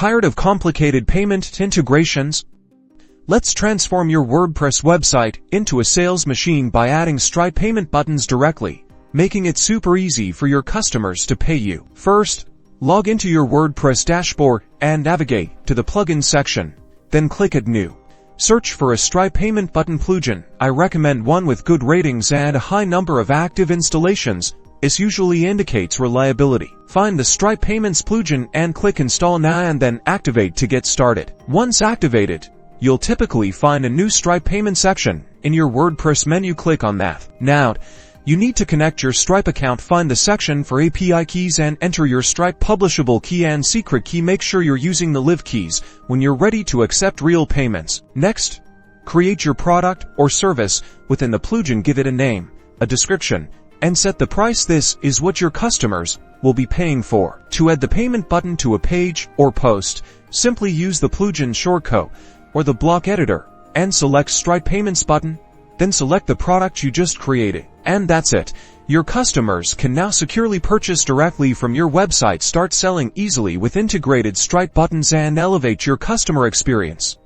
Tired of complicated payment integrations? Let's transform your WordPress website into a sales machine by adding Stripe payment buttons directly, making it super easy for your customers to pay you. First, log into your WordPress dashboard and navigate to the plugin section. Then click Add New. Search for a Stripe payment button plugin. I recommend one with good ratings and a high number of active installations. This usually indicates reliability. Find the Stripe Payments plugin and click Install Now and then Activate to get started. Once activated, you'll typically find a new Stripe payment section. In your WordPress menu, click on that. Now, you need to connect your Stripe account. Find the section for API keys and enter your Stripe publishable key and secret key. Make sure you're using the live keys when you're ready to accept real payments. Next, create your product or service within the plugin. Give it a name, a description, and set the price. This is what your customers will be paying for. To add the payment button to a page or post, simply use the plugin shortcut or the block editor and select Stripe Payments button. Then select the product you just created. And that's it. Your customers can now securely purchase directly from your website. Start selling easily with integrated Stripe buttons and elevate your customer experience.